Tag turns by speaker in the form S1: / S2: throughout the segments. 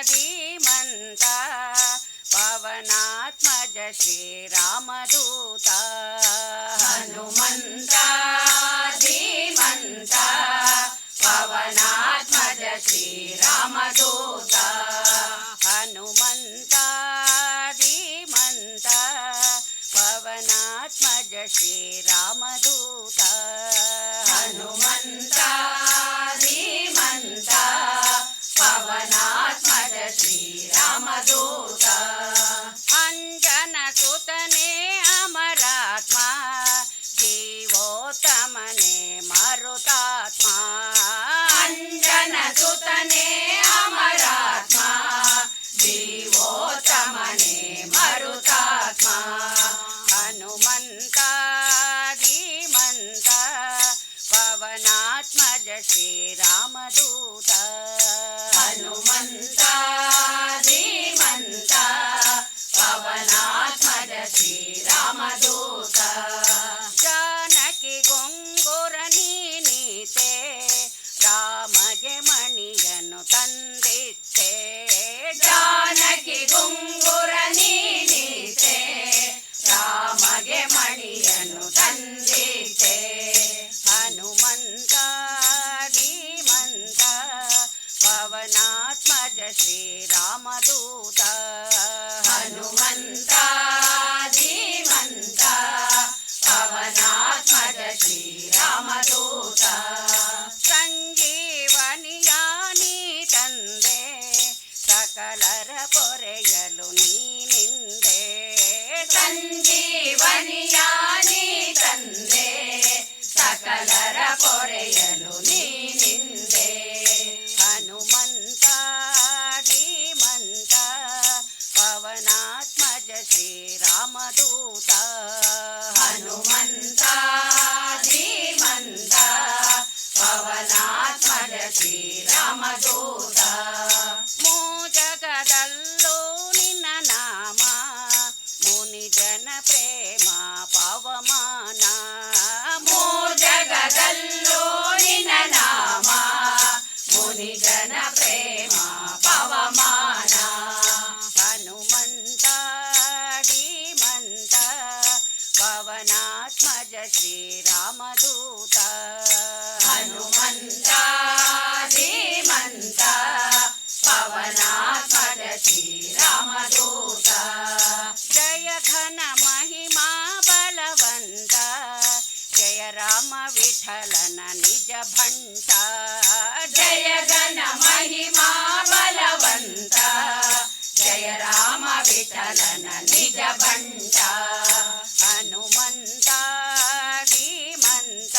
S1: ಧೀಮಂತ ಪವನಾತ್ಮಜ ಶ್ರೀರಾಮದೂತ
S2: ಹನುಮಂತ ಧೀಮಂತ ಪವನಾತ್ಮಜ ಶ್ರೀರಾಮದೂತ
S1: ಹನುಮಂತ ಧೀಮಂತ ಪವನಾತ್ಮಜ ಶ್ರೀರಾಮದೂತ
S2: ಹನುಮಂತ ಧೀಮಂತ ಪವನಾತ್ಮಜ ಶ್ರೀರಾಮದೂತ
S1: ಅಂಜನ ಸುತನೇ ಅಮರಾತ್ಮ ಜೀವೋತ್ತಮನೇ ಮರುತಾತ್ಮ
S2: ಅಂಜನ ಸುತನೇ ಅಮರಾತ್ಮ ಜೀವೋತ್ತಮನೇ ಮರುತಾತ್ಮ
S1: ಹನುಮಂತ ಧೀಮಂತ ಪವನಾತ್ಮಜ ಶ್ರೀರಾಮದೂತ
S2: ಹನುಮಂತ ಧೀಮಂತ ಪವನಾತ್ಮಜ ಶ್ರೀರಾಮದೂತ
S1: ಜಾನಕಿ ಗೊಂಗುರ ನೀನೀತೆ ರಾಮಗೆ ಮಣಿಯನ್ನು ತಂದಿತ್ತೆ
S2: ಜಾನಕಿ ಗುಂಗುರ ನೀನೀತೆ ರಾಮಗೆ ಮಣಿಯನ್ನು ತಂದಿತೆ
S1: ಹನುಮಂತ ಧೀಮಂತ ಪವನಾತ್ಮಜ ಶ್ರೀರಾಮದೂತ
S2: ಹನುಮಂತ ಧೀಮಂತ ಪವನಾತ್ಮಜ ಶ್ರೀರಾಮದೂತ
S1: ಸಂಜೀವನಿಯ ನೀ ತಂದೆ ಸಕಲರ ಪೊರೆಯಲು ನೀನಿಂದೆ
S2: ಸಂಜೀವನಿಯ ನೀ ತಂದೆ ಸಕಲರ ಪೊರೆಯಲು ನೀನಿಂದೆ
S1: ಹನುಮಂತ ಧೀಮಂತ ಪವನಾತ್ಮಜ ಶ್ರೀರಾಮದೂತ
S2: ಹನುಮಂತ ಧೀಮಂತ ಪವನಾತ್ಮಜ ಶ್ರೀರಾಮದೂತ
S1: ಜಗದಲ್ಲೂ ನಿನ್ನ ನಾಮ ಮುನಿಜನ ಪ್ರೇಮ ಪವಮಾನ
S2: ಜಗದಲ್ಲೂ ನಿನ್ನ ನಾಮ ಮುನಿಜನ ಪ್ರೇಮ ಪವಮಾನ
S1: ಹನುಮಂತ ಧೀಮಂತ ಪವನಾತ್ಮಜ ಶ್ರೀರಾಮದೂತ
S2: ಹನುಮಂತ ಧೀಮಂತ ಪವನಾತ್ಮಜ ಶ್ರೀರಾಮದೂತ
S1: ಜಯ ಘನ ಮಹಿಮಾ ಬಲವಂತ ಜಯ ರಾಮ ವಿಠಲನ ನಿಜ ಭಂಟ
S2: ಜಯ ಘನ ಮಹಿಮಾ ಬಲವಂತ ಜಯ ರಾಮ ವಿಠಲನ ನಿಜ ಬಂಟ
S1: ಹನುಮಂತ ಧೀಮಂತ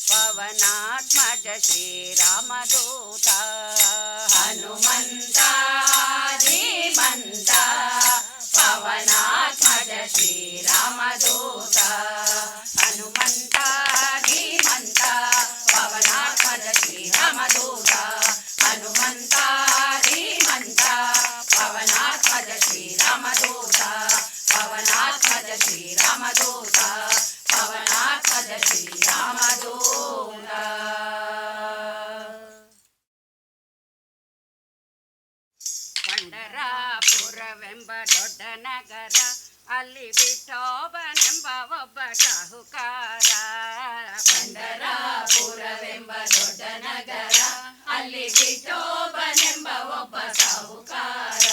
S1: ಪವನಾತ್ಮಜ ಶ್ರೀರಾಮದೂತ
S2: ಹನುಮಂತ ಧೀಮಂತ ಪವನಾತ್ಮಜ ಶ್ರೀರಾಮದೂತ ಹನುಮಂತ ಧೀಮಂತ ಪವನಾತ್ಮಜ ಶ್ರೀರಾಮದೂತ ಹನುಮಂತ ಧೀಮಂತ ಪವನಾತ್ಮಜ ಶ್ರೀರಾಮದೂತ ಪವನಾತ್ಮಜ ಶ್ರೀರಾಮದೂತ ಪವನಾತ್ಮಜ ಶ್ರೀರಾಮದೂತ
S1: ಪಂಡರಾಪುರವೆಂಬ ದೊಡ್ಡ ನಗರ ಅಲ್ಲಿ ವಿಠೋಬನೆಂಬ ಒಬ್ಬ ಸಾಹುಕಾರ
S2: ಪಂಡರಾಪುರವೆಂಬ ದೊಡ್ಡ ನಗರ ಅಲ್ಲಿ ವಿಠೋಬನೆಂಬ ಒಬ್ಬ ಸಾಹುಕಾರ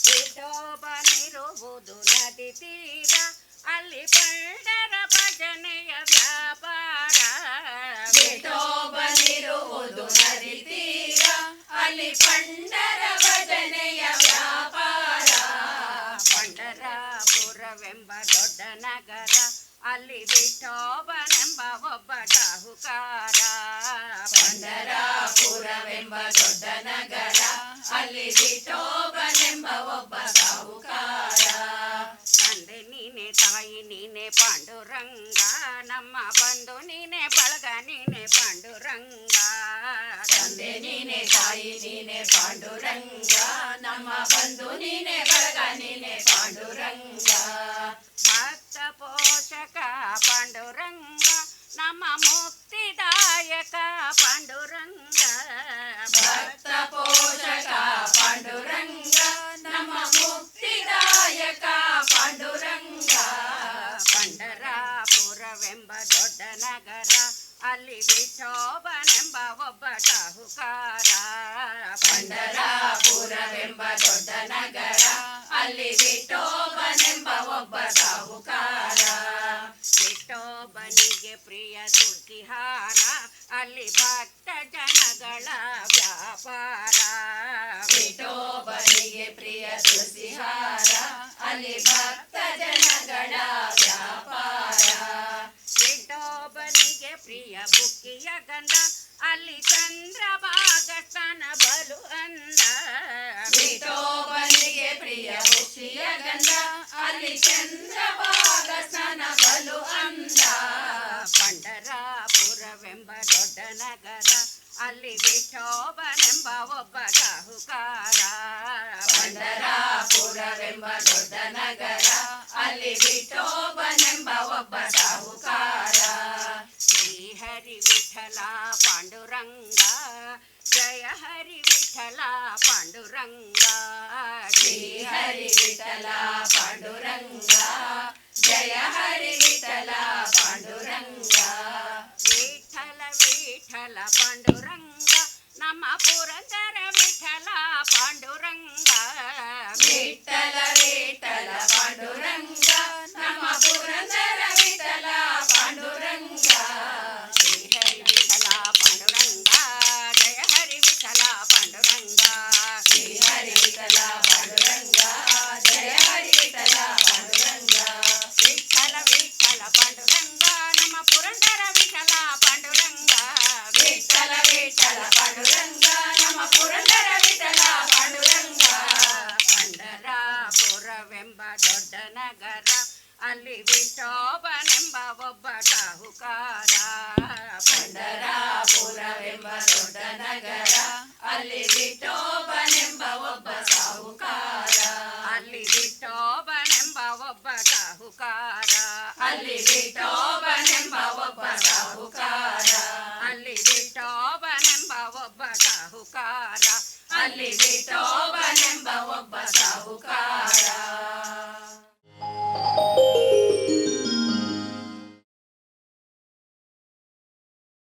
S1: ವಿಠೋಬನಿರುವುದು ನದಿ ತೀರ ಅಲ್ಲಿ ಪಂಡರ ಭಜನೆಯ ವ್ಯಾಪಾರ
S2: ವಿಠೋಬನಿರುವುದು ನದಿ ತೀರ ಅಲ್ಲಿ ಪಂಡರ ಭಜನೆಯ ವ್ಯಾಪಾರ
S1: ಪಂಡರಾಪುರವೆಂಬ ದೊಡ್ಡ ನಗರ ಅಲ್ಲಿ ವಿಠೋಬನೆಂಬ ಒಬ್ಬ ಸಾಹುಕಾರ
S2: ಪಂಡರಾಪುರವೆಂಬ ದೊಡ್ಡ ನಗರ ಅಲ್ಲಿ ವಿಠೋಬನೆಂಬ ಒಬ್ಬ ಸಾಹುಕಾರ
S1: ತಂದೆ ನೀನೆ ತಾಯಿ ನೀನೆ ಪಾಂಡುರಂಗ ನಮ್ಮ ಬಂಧು ನೀನೆ ಬಳಗ ನೀನೆ ಪಾಂಡುರಂಗ
S2: ತಂದೆ ನೀನೆ ತಾಯಿ ನೀನೆ ಪಾಂಡುರಂಗ ನಮ್ಮ ಬಂಧು ನೀನೆ ಬಳಗ ನೀನೆ ಪಾಂಡುರಂಗ
S1: ಭಕ್ತ ಪೋಷಕ ಪಾಂಡುರಂಗ ನಮ್ಮ ಮುಕ್ತಿದಾಯ ಮುಕ್ತಿದಾಯಕ ಪಾಂಡುರಂಗ
S2: ಭಕ್ತ ಪೋಷಕ ಪಾಂಡುರಂಗ ನಮ್ಮ ಮುಕ್ತಿದಾಯಕ ಪಾಂಡುರಂಗ
S1: ಪಂಡರಾಪುರವೆಂಬ ದೊಡ್ಡ ನಗರ ಅಲ್ಲಿ ವಿಠೋಬನೆಂಬ ಒಬ್ಬ ಸಾಹುಕಾರ
S2: ಪಂಡರಾಪುರವೆಂಬ ದೊಡ್ಡ ನಗರ ಅಲ್ಲಿ ವಿಠೋಬನೆಂಬ ಒಬ್ಬ ಸಾಹುಕಾರ
S1: ವಿಠೋಬನಿಗೆ ಪ್ರಿಯ ತುಳಸಿಹಾರ ಅಲ್ಲಿ ಭಕ್ತ ಜನಗಳ ವ್ಯಾಪಾರ
S2: ವಿಠೋಬನಿಗೆ ಪ್ರಿಯ ತುಳಸಿಹಾರ ಅಲ್ಲಿ ಭಕ್ತ ಜನಗಳ ವ್ಯಾಪಾರ
S1: ವಿಠೋಬನಿಗೆ ಪ್ರಿಯ ಬುಕ್ಕಿಯ ಗಂಧ ಅಲ್ಲಿ ಚಂದ್ರಭಾಗ ಸ್ತನ ಬಲು ಅಂದ
S2: ವಿಠೋಬನಿಗೆ ಪ್ರಿಯ ಬುಕ್ಕಿಯ ಗಂಧ ಅಲ್ಲಿ ಚಂದ್ರಭಾಗ ಸ್ನಾನ ಬಲು ಅಂದ
S1: ಪಂಡರಾಪುರವೆಂಬ ದೊಡ್ಡ ನಗರ ಅಲ್ಲಿ ವಿಠೋಬನೆಂಬ ಒಬ್ಬ ಸಾಹುಕಾರ
S2: ಪಂಡರಾಪುರವೆಂಬ ದೊಡ್ಡ ನಗರ ಅಲ್ಲಿ ವಿಠೋಬನೆಂಬ ಒಬ್ಬ ಸಾಹುಕಾರ
S1: ಶ್ರೀಹರಿ ವಿಠಲ ಪಾಂಡುರಂಗ ಜಯ ಹರಿ ವಿಠಲ ಪಾಂಡುರಂಗ
S2: ಶ್ರೀ ಹರಿ ವಿಠಲ ಪಾಂಡುರಂಗ ಜಯ ಹರಿ ವಿಠಲ ಪಾಂಡುರಂಗ
S1: ವಿಠಲ ವಿಠಲ ಪಾಂಡುರಂಗ ನಮ್ಮ ಪುರಂದರ ವಿಠಲ ಪಾಂಡುರಂಗ
S2: ವಿಠಲ ವಿಠಲ ಪಾಂಡುರಂಗ ನಮ್ಮ ಪುರಂದರ ವಿಠಲ ಪಾಂಡುರಂಗ
S1: ಶ್ರೀ ಹರಿ ವಿಠಲ ಪಾಂಡುರಂಗ ಜಯ ಹರಿ ವಿಠಲ ಪಾಂಡುರಂಗ
S2: ಶ್ರೀ ಹರಿ ವಿಠಲ ಪಾಂಡುರಂಗ ಜಯ ಹರಿ ವಿಠಲ ಪಾಂಡುರಂಗ
S1: ವಿಠಲ ವಿಠಲ ಪಾಂಡುರಂಗ ನಮ್ಮ ಪುರಂದರ ವಿಠಲ ಪಾಂಡುರಂಗ
S2: ವಿಠಲ ವಿಠಲ ಪಾಂಡುರಂಗ ನಮ್ಮ ಪುರಂದರ ವಿಠಲ ಪಾಂಡುರಂಗ
S1: ಪಂಡರಾಪುರವೆಂಬ ದೊಡ್ಡ ನಗರ ಅಲ್ಲಿ ವಿಠೋಬನೆಂಬ ಒಬ್ಬ ಸಾಹುಕಾರ
S2: ಪಂಡರಾಪುರವೆಂಬ ದೊಡ್ಡ ನಗರ ಅಲ್ಲಿ ವಿಠೋಬನೆಂಬ ಒಬ್ಬ ಸಾಹುಕಾರ
S1: ಅಲ್ಲಿ ವಿಠೋಬನೆಂಬ ಒಬ್ಬ ಸಾಹುಕಾರ
S2: ಅಲ್ಲಿ ವಿಠೋಬನೆಂಬ ಒಬ್ಬ ಸಾಹುಕಾರ
S1: ಅಲ್ಲಿ ವಿಠೋಬನೆಂಬ ಒಬ್ಬ ಸಾಹುಕಾರ
S2: ಅಲ್ಲಿ ವಿಠೋ